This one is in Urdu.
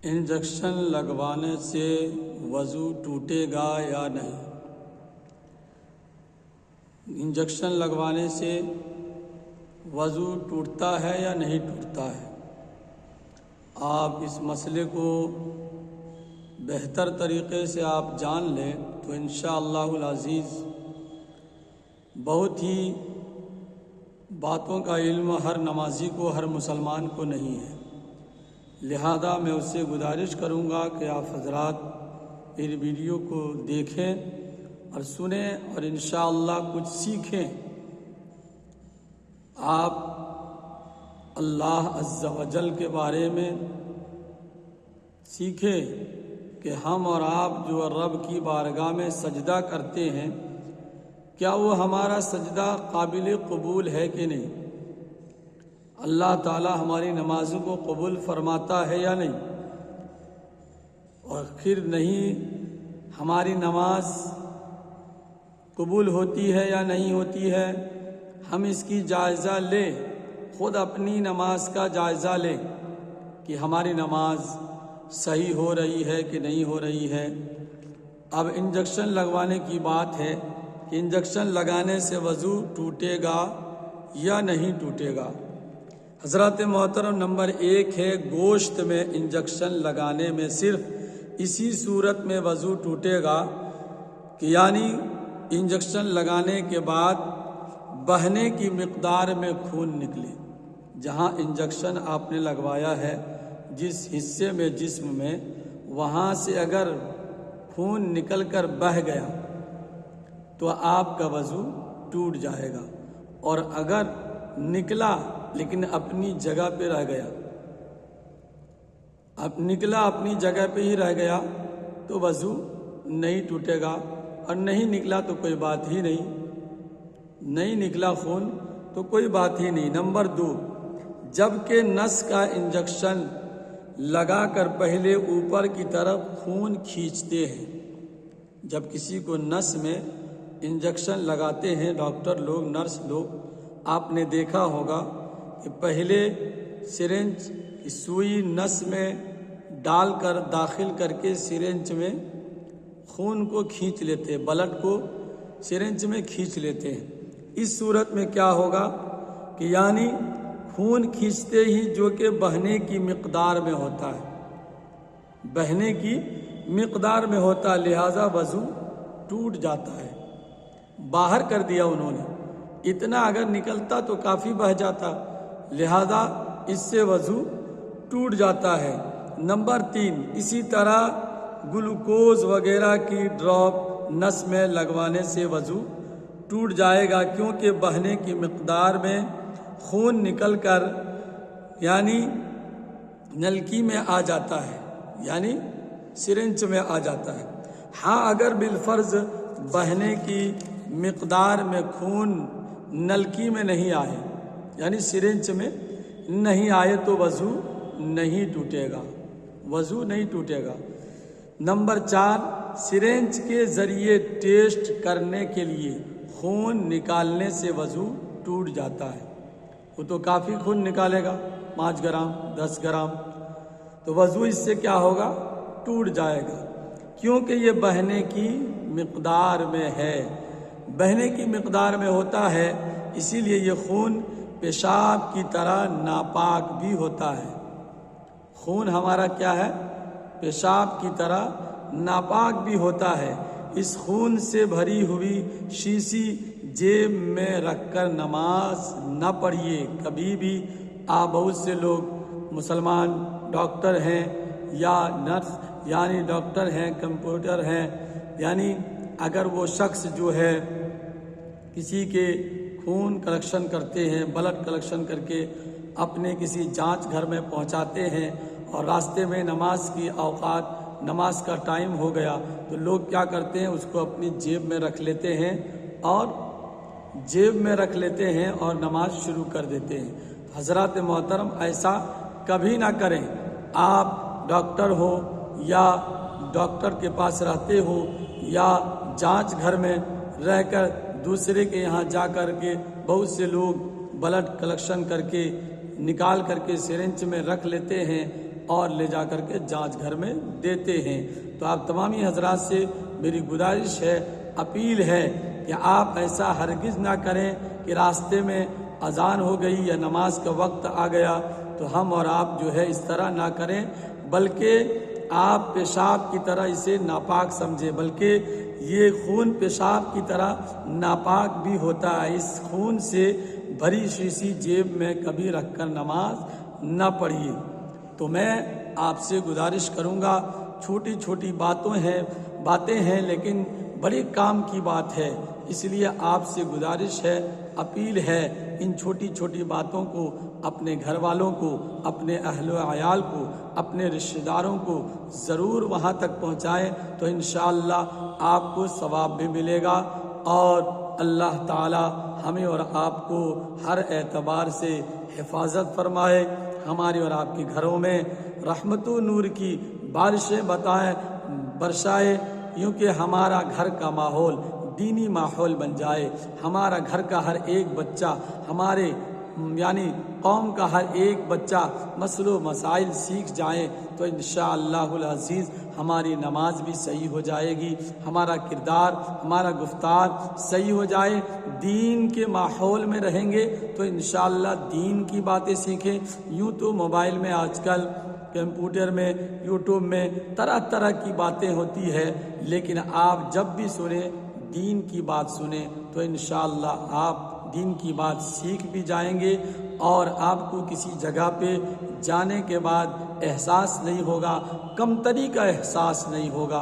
انجیکشن لگوانے سے وضو ٹوٹے گا یا نہیں؟ انجیکشن لگوانے سے وضو ٹوٹتا ہے یا نہیں ٹوٹتا ہے؟ آپ اس مسئلے کو بہتر طریقے سے آپ جان لیں تو انشاءاللہ العزیز بہت ہی باتوں کا علم ہر نمازی کو، ہر مسلمان کو نہیں ہے، لہذا میں اس سے گزارش کروں گا کہ آپ حضرات اس ویڈیو کو دیکھیں اور سنیں اور انشاءاللہ کچھ سیکھیں۔ آپ اللہ عز و جل کے بارے میں سیکھیں کہ ہم اور آپ جو رب کی بارگاہ میں سجدہ کرتے ہیں، کیا وہ ہمارا سجدہ قابل قبول ہے کہ نہیں؟ اللہ تعالی ہماری نمازوں کو قبول فرماتا ہے یا نہیں؟ اور پھر نہیں ہماری نماز قبول ہوتی ہے یا نہیں ہوتی ہے، ہم اس کی جائزہ لیں، خود اپنی نماز کا جائزہ لیں کہ ہماری نماز صحیح ہو رہی ہے کہ نہیں ہو رہی ہے۔ اب انجیکشن لگوانے کی بات ہے کہ انجیکشن لگانے سے وضو ٹوٹے گا یا نہیں ٹوٹے گا؟ حضرات محترم، نمبر 1 ہے گوشت میں انجیکشن لگانے میں صرف اسی صورت میں وضو ٹوٹے گا کہ یعنی انجیکشن لگانے کے بعد بہنے کی مقدار میں خون نکلے۔ جہاں انجیکشن آپ نے لگوایا ہے، جس حصے میں جسم میں، وہاں سے اگر خون نکل کر بہہ گیا تو آپ کا وضو ٹوٹ جائے گا، اور اگر نکلا لیکن اپنی جگہ پہ رہ گیا، اب نکلا اپنی جگہ پہ ہی رہ گیا تو وضو نہیں ٹوٹے گا، اور نہیں نکلا تو کوئی بات ہی نہیں نکلا خون تو کوئی بات ہی نہیں۔ نمبر 2، جبکہ نس کا انجیکشن لگا کر پہلے اوپر کی طرف خون کھینچتے ہیں۔ جب کسی کو نس میں انجیکشن لگاتے ہیں ڈاکٹر لوگ، نرس لوگ، آپ نے دیکھا ہوگا کہ پہلے سرنج کی سوئی نس میں ڈال کر داخل کر کے سرنج میں خون کو کھینچ لیتے ہیں، بلڈ کو سرنج میں کھینچ لیتے ہیں۔ اس صورت میں کیا ہوگا کہ یعنی خون کھینچتے ہی جو کہ بہنے کی مقدار میں ہوتا ہے، بہنے کی مقدار میں ہوتا ہے، لہذا وضو ٹوٹ جاتا ہے۔ باہر کر دیا انہوں نے، اتنا اگر نکلتا تو کافی بہہ جاتا، لہذا اس سے وضو ٹوٹ جاتا ہے۔ نمبر 3، اسی طرح گلوکوز وغیرہ کی ڈراپ نس میں لگوانے سے وضو ٹوٹ جائے گا، کیونکہ بہنے کی مقدار میں خون نکل کر یعنی نلکی میں آ جاتا ہے، یعنی سرنج میں آ جاتا ہے۔ ہاں، اگر بالفرض بہنے کی مقدار میں خون نلکی میں نہیں آئے، یعنی سرنج میں نہیں آئے تو وضو نہیں ٹوٹے گا، وضو نہیں ٹوٹے گا۔ نمبر 4، سرنج کے ذریعے ٹیسٹ کرنے کے لیے خون نکالنے سے وضو ٹوٹ جاتا ہے۔ وہ تو کافی خون نکالے گا، 5 گرام 10 گرام، تو وضو اس سے کیا ہوگا؟ ٹوٹ جائے گا، کیونکہ یہ بہنے کی مقدار میں ہے، بہنے کی مقدار میں ہوتا ہے، اسی لیے یہ خون پیشاب کی طرح ناپاک بھی ہوتا ہے۔ خون ہمارا کیا ہے؟ پیشاب کی طرح ناپاک بھی ہوتا ہے۔ اس خون سے بھری ہوئی شیشی جیب میں رکھ کر نماز نہ پڑھیے کبھی بھی۔ آپ بہت سے لوگ مسلمان ڈاکٹر ہیں یا نرس یعنی ڈاکٹر ہیں، کمپیوٹر ہیں، یعنی اگر وہ شخص جو ہے کسی کے خون کلیکشن کرتے ہیں، بلڈ کلیکشن کر کے اپنے کسی جانچ گھر میں پہنچاتے ہیں، اور راستے میں نماز کی اوقات، نماز کا ٹائم ہو گیا تو لوگ کیا کرتے ہیں، اس کو اپنی جیب میں رکھ لیتے ہیں اور نماز شروع کر دیتے ہیں۔ حضرات محترم، ایسا کبھی نہ کریں۔ آپ ڈاکٹر ہو یا ڈاکٹر کے پاس رہتے ہو یا جانچ گھر میں رہ کر دوسرے کے یہاں جا کر کے بہت سے لوگ بلڈ کلیکشن کر کے نکال کر کے سرنج میں رکھ لیتے ہیں، اور لے جا کر کے جانچ گھر میں دیتے ہیں۔ تو آپ تمامی حضرات سے میری گزارش ہے، اپیل ہے کہ آپ ایسا ہرگز نہ کریں کہ راستے میں اذان ہو گئی یا نماز کا وقت آ گیا تو ہم اور آپ جو ہے اس طرح نہ کریں، بلکہ آپ پیشاب کی طرح اسے ناپاک سمجھیں، بلکہ یہ خون پیشاب کی طرح ناپاک بھی ہوتا ہے۔ اس خون سے بھری شیشی جیب میں کبھی رکھ کر نماز نہ پڑھیے۔ تو میں آپ سے گزارش کروں گا، چھوٹی چھوٹی باتیں ہیں لیکن بڑے کام کی بات ہے، اس لیے آپ سے گزارش ہے، اپیل ہے، ان چھوٹی چھوٹی باتوں کو اپنے گھر والوں کو، اپنے اہل و عیال کو، اپنے رشتہ داروں کو ضرور وہاں تک پہنچائیں تو انشاءاللہ آپ کو ثواب بھی ملے گا، اور اللہ تعالی ہمیں اور آپ کو ہر اعتبار سے حفاظت فرمائے، ہمارے اور آپ کے گھروں میں رحمت و نور کی بارشیں برسائے، یوں کہ ہمارا گھر کا ماحول دینی ماحول بن جائے، ہمارا گھر کا ہر ایک بچہ، ہمارے یعنی قوم کا ہر ایک بچہ مسائل و مسائل سیکھ جائیں تو انشاءاللہ العزیز ہماری نماز بھی صحیح ہو جائے گی، ہمارا کردار، ہمارا گفتار صحیح ہو جائے، دین کے ماحول میں رہیں گے تو انشاءاللہ دین کی باتیں سیکھیں۔ یوں تو موبائل میں آج کل، کمپیوٹر میں، یوٹیوب میں طرح طرح کی باتیں ہوتی ہے، لیکن آپ جب بھی سنیں دین کی بات سنیں تو انشاءاللہ آپ دین کی بات سیکھ بھی جائیں گے، اور آپ کو کسی جگہ پہ جانے کے بعد احساس نہیں ہوگا، کمتری کا احساس نہیں ہوگا۔